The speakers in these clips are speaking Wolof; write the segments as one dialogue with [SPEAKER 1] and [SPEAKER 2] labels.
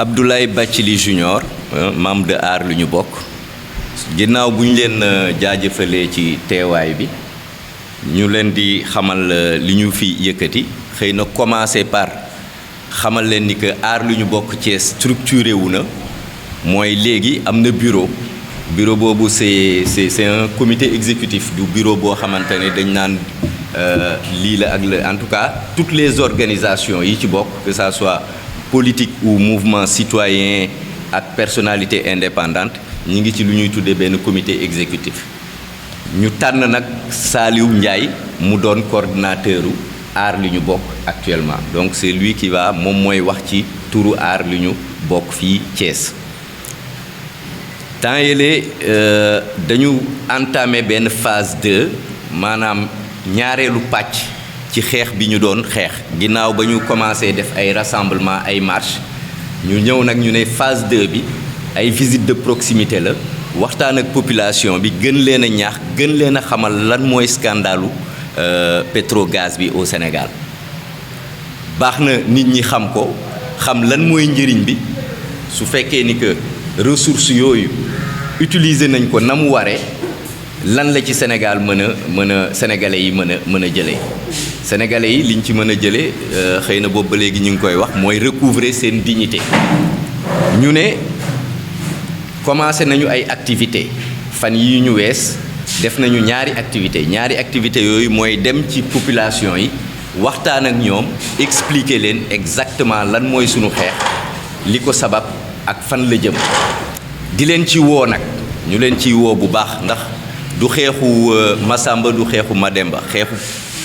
[SPEAKER 1] Abdoulaye Bathily Junior membre de Aar Li Ñu Bokk ginnaaw bu ñu leen jaajëfalee ci teewaay bi ñu leen di xamal li ñu fi yëkkati xëy na commencer par xamal leen ni que Aar Li Ñu Bokk Thiès structuré wu na mooy léegi am na bureau boobu c'est un comité exécutif du bureau boo xamante ne dañ naan lii la ak la en tout cas toutes les organisations yi ci bokk que ça soit politique ou mouvement citoyen ak personnalité indépendante ñi ngi ci lu ñuy tuddee benn comité exécutif ñu tànn nag Saliou Ndiaye mu doon coordinateur u Aar Li Ñu Bokk actuellement donc c'est lui qui va moom mooy wax ci turu Aar Li Ñu Bokk fii Thiès. temps yële dañu entamé benn phase 2 maanaam ñaareelu pàcc ci xeex bi ñu doon xeex ginnaaw ba ñu commencé def ay rassemblement ay marche ñu ñëw nag ñu ne phase 2 bi ay visite de proximité la waxtaan ak population bi gën leen a ñaax gën leen a xamal lan mooy scandalu pétrogaz bi au Sénégal baax na nit ñi xam ko xam lan mooy njëriñ bi su fekkee ni que ressources yooyu utiliser nañ ko na mu waree lan la ci Sénégal mën a sénégalais yi mën a jëlee sénégalais yi liñ ci mën a jëlee xëy na boobu ba léegi ñu ngi koy wax mooy recouvrer seen dignité ñu ne commencé nañu ay activités fan yi ñu wees def nañu ñaari activités yooyu mooy dem ci population yi waxtaan ak ñoom expliquer leen exactement lan mooy sunu xeex li ko sabab ak fan la jëm di leen ci woo nag ñu leen ciy woo bu baax ndax du xeexu Masamba du xeexu Mademba xeexu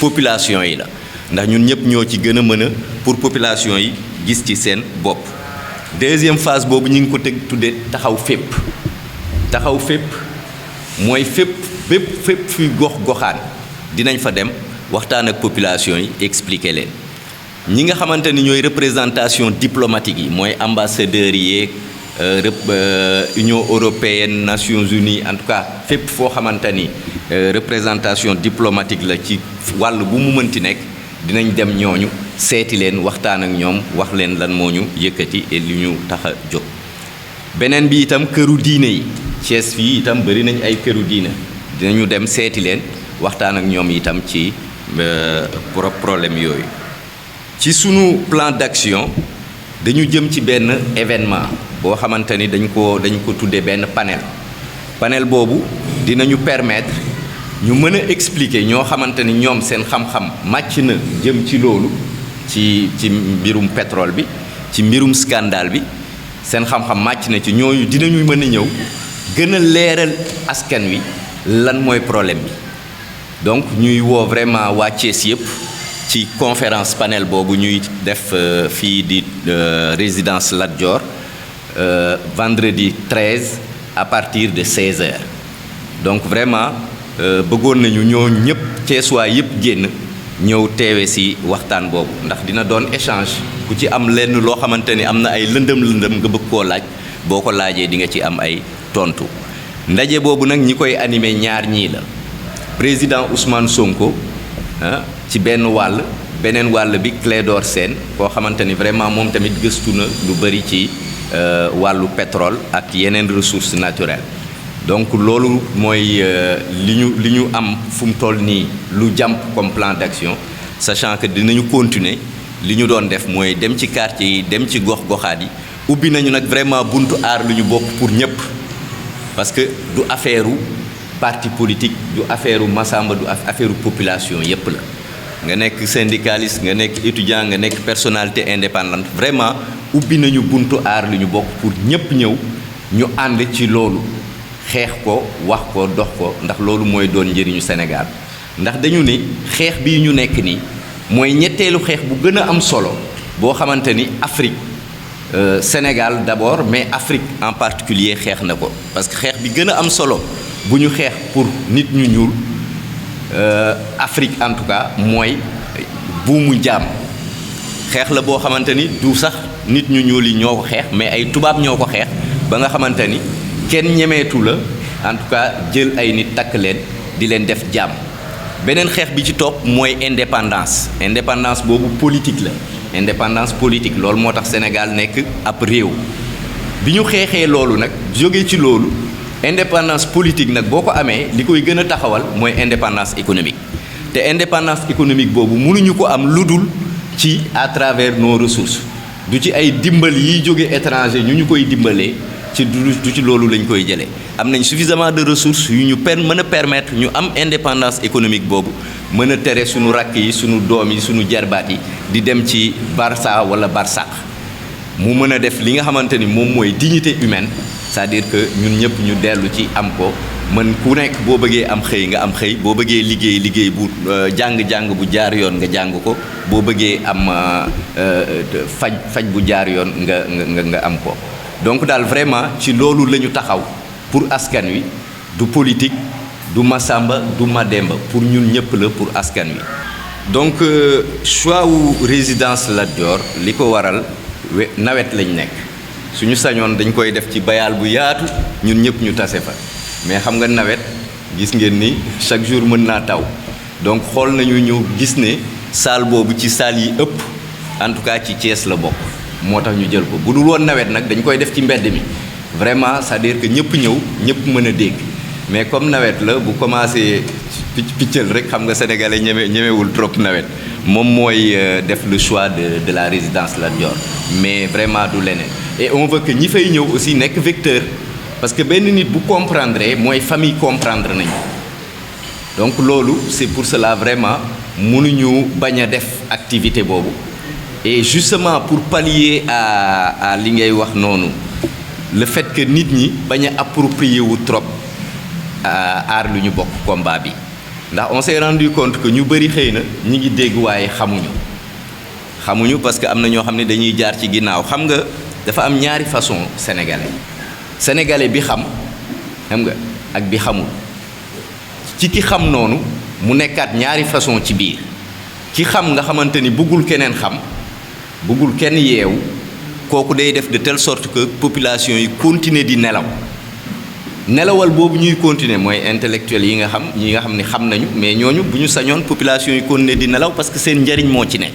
[SPEAKER 1] population yi la ndax ñun ñëpp ñoo ci gën a mën a pour population yi gis ci seen bopp. deuxième phase boobu ñu ngi ko tuddee taxaw fépp mooy fépp fuy goxaan dinañ fa dem waxtaan ak population yi expliquer leen ñi nga xamante ni ñooy représentation diplomatique yi mooy ambassadeurs yi Union européenne Nations Unies en tout cas fépp foo xamante ni représentation diplomatique la ci wàll bu mu mënti nekk dinañ dem ñooñu seeti leen waxtaan ak ñoom wax leen lan moo ñu yëkkati et li ñu tax a jóg. beneen bi itam këru diine yi Thiès fii itam bëri nañ ay këru diine dinañu dem seeti leen waxtaan ak ñoom itam ci problème yooyu. ci sunu plan d'action dañu jëm ci benn événement boo xamante ni dañ ko tuddee benn panel boobu dinañu permettre ñu mën a expliquer ñoo xamante ni ñoom seen xam-xam màcc na jëm ci loolu ci mbirum pétrole bi ci mbirum scandale bi seen xam-xam màcc na ci ñooñu dinañu mën a ñëw gën a leeral askan wi lan mooy problème bi donc ñuy woo vraiment waa Thiès yëpp ci conférence panel boobu ñuy def fii di résidence Lat Dior vendredi 13 à partir de 16h donc vraiment bëggoon nañu ñoo ñëpp Thiessois yëpp génn ñëw teewe ci waxtaan boobu ndax dina doon échange ku ci am lenn loo xamante ni am na ay lëndëm nga bëgg koo laaj boo ko laajee di nga ci am ay tontu ndaje boobu nag ñi koy animé ñaar ñii la président Ousmane Sonko ci benn wàll beneen wàll bi Clédor Sène koo xamante ni vraiment moom tamit gëstu na lu bari ci wàllu pétrole ak yeneen ressources naturelles donc loolu mooy li ñu am fu mu toll nii lu jàmp comme plan d'action sachant que dinañu continuer li ñu doon def mooy dem ci quartier yi dem ci gox-goxaat yi ubbi nañu nag vraiment buntu Aar Li Ñu Bokk pour ñëpp parce que du affaire parti politique du affaire Massamba du affaire population yépp la nga nekk syndicaliste nga nekk étudiant nga nekk personnalité indépendante vraiment ubbi nañu buntu Aar Li Ñu Bokk pour ñëpp ñëw ñu ànd ci loolu xeex ko wax ko dox ko ndax loolu mooy doon njëriñu Sénégal ndax dañu ni xeex bii ñu nekk nii mooy ñetteelu xeex bu gën a am solo boo xamante ni Afrique Sénégal d'abord mais Afrique en particulier xeex na ko parce que xeex bi gën a am solo bu ñu xeex pour nit ñu ñuul Afrique en tout cas mooy buumu jaam xeex la boo xamante ni du sax nit ñu ñuul yi ñoo ko xeex mais ay tubaab ñoo ko xeex ba nga xamante ni kenn ñemeetu la en tout cas jël ay nit takk leen di leen def jaam beneen xeex bi ci topp mooy indépendance boobu politique la indépendance politique loolu moo tax Sénégal nekk ab réew bi ñu xeexee loolu nag jóge ci loolu indépendance politique nag boo ko amee li koy gën a taxawal mooy indépendance économique te indépendance économique boobu mënuñu ko am lu dul ci à travers nos ressources du ci ay dimbal yiy jóge étranger ñu koy dimbalee ci du ci loolu lañ koy jëlee am nañ suffisamment de ressources yu ñu mën a permettre ñu am indépendance économique boobu mën a tere suñu rakk yi suñu doom yi suñu jarbaat yi di dem ci Barça wala Barsaq mu mën a def li nga xamante ni moom mooy dignité humaine c'est-à-dire que ñun ñëpp ñu dellu ci am ko mën ku nekk boo bëggee am xëy nga am xëy boo bëggee liggéey bu jàng bu jaar yoon nga jàng ko boo bëggee am faj bu jaar yoon nga am ko donc daal vraiment ci loolu la ñu taxaw pour askan wi du politique du Masamba du Mademba pour ñun ñëpp la pour askan wi donc choix wu résidence Lat Dior li ko waral nawet lañ nekk suñu sañoon dañ koy def ci bayaal bu yaatu ñun ñëpp ñu tase fa mais xam nga nawet gis ngeen ni chaque jour mën naa taw donc xool nañu ñu gis ne salle boobu ci salle yi ëpp en tout cas ci Thiès la bokk moo tax ñu jël ko bu dul woon nawet nag dañ koy def ci mbedd mi vraiment c'est-à-dire que ñëpp ñëw ñëpp mën a dégg mais comme nawet la bu commencé piccal rek xam nga sénégalais ñemewul trop nawet moom mooy def le choix de la résidence Lat Dior mais vraiment du leneen et on veut que ñi fay ñëw aussi nekk vecteur parce que benn nit bu comprendre mooy famille comprendre nañu donc loolu c'est pour cela vraiment mënuñu bañ a def activité boobu et justement pour pallier à li ngay wax noonu le fait que nit ñi bañ a approprier wu trop aar lu ñu bokk combat bi ndax on s'est rendu compte que ñu bëri xëy na ñi ngi dégg waaye xamuñu parce que am na ñoo xam ne dañuy jaar ci ginnaaw xam nga dafa am ñaari façon sénégalais bi xam nga ak bi xamul ci ki xam noonu mu nekkaat ñaari façon ci biir ki xam nga xamante ni bëggul keneen xam bëggul kenn yeewu kooku day def de telle sorte que population yi continuer di nelawal boobu ñuy continuer mooy intellectuels yi nga xam ñi nga xam ni xam nañu mais ñooñu bu ñu sañoon population yi continuer di nelaw parce que seen njariñ moo ci nekk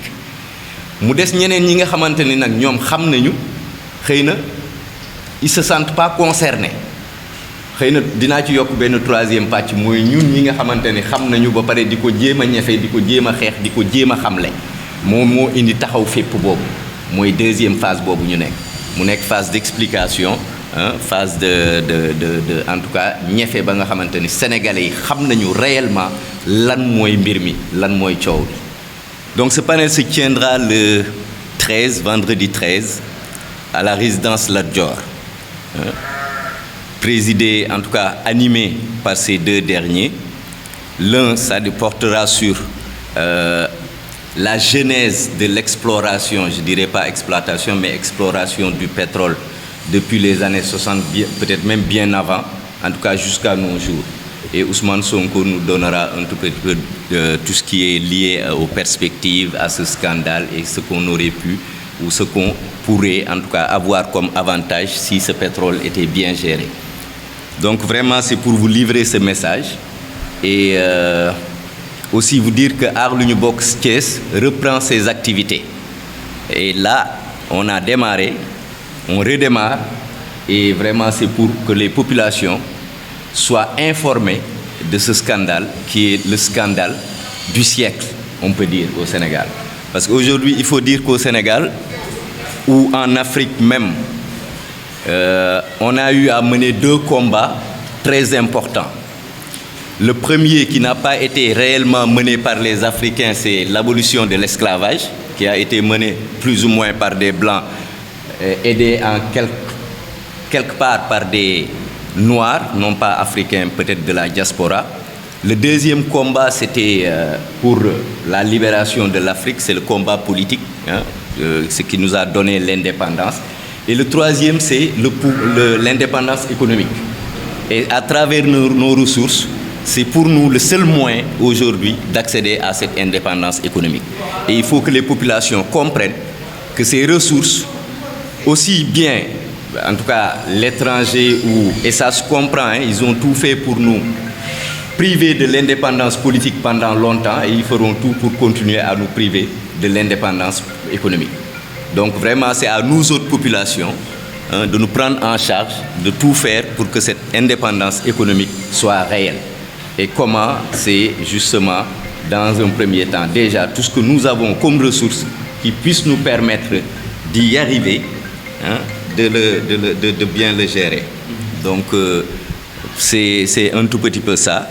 [SPEAKER 1] mu des ñeneen ñi nga xamante ni nag ñoom xam nañu xëy na ils se sentent pas concernés xëy na dinaa ci yokk benn troisième pàcc mooy ñun ñi nga xamante ni xam nañu ba pare di ko jéem a ñefe di ko jéem a xeex di ko jéem a xamle moom moo indi taxaw fépp boobu mooy deuxième phase boobu ñu nekk mu nekk phase d'explication phase de en tout cas ñefe ba nga xamante ni sénégalais yi xam nañu réellement lan mooy mbir mi lan mooy coow bi. Donc ce panel se tiendra le 13, vendredi 13, à la résidence Lat Dior, présidé, en tout cas animé par ces deux derniers. L'un, ça portera sur la genèse de l'exploration, je dirais pas exploitation, mais exploration du pétrole depuis les années 60, peut-être même bien avant, en tout cas jusqu'à nos jours. Et Ousmane Sonko nous donnera un tout petit peu de tout ce qui est lié aux perspectives, à ce scandale et ce qu'on aurait pu ou ce qu'on pourrait en tout cas avoir comme avantage si ce pétrole était bien géré. Donc vraiment c'est pour vous livrer ce message et aussi vous dire que Aar Lu Ñu Bokk Thiès reprend ses activités. Et là, on a démarré, on redémarre et vraiment c'est pour que les populations soient informés de ce scandale qui est le scandale du siècle, on peut dire, au Sénégal. Parce qu'aujourd'hui, il faut dire qu'au Sénégal, ou en Afrique même, on a eu à mener deux combats très importants. Le premier qui n'a pas été réellement mené par les Africains, c'est l'abolition de l'esclavage, qui a été mené plus ou moins par des Blancs, aidés en quelque part par des Noirs, non pas africains, peut-être de la diaspora. Le deuxième combat, c'était pour la libération de l'Afrique, c'est le combat politique, ce qui nous a donné l'indépendance. Et le troisième, c'est l'indépendance économique. Et à travers nos ressources, c'est pour nous le seul moyen aujourd'hui d'accéder à cette indépendance économique. Et il faut que les populations comprennent que ces ressources, aussi bien, en tout cas l'étranger, et ça se comprend, ils ont tout fait pour nous priver de l'indépendance politique pendant longtemps et ils feront tout pour continuer à nous priver de l'indépendance économique. Donc vraiment, c'est à nous autres populations de nous prendre en charge, de tout faire pour que cette indépendance économique soit réelle. Et comment? C'est justement, dans un premier temps, déjà tout ce que nous avons comme ressources qui puissent nous permettre d'y arriver, de bien le gérer. Donc c'est un tout petit peu ça.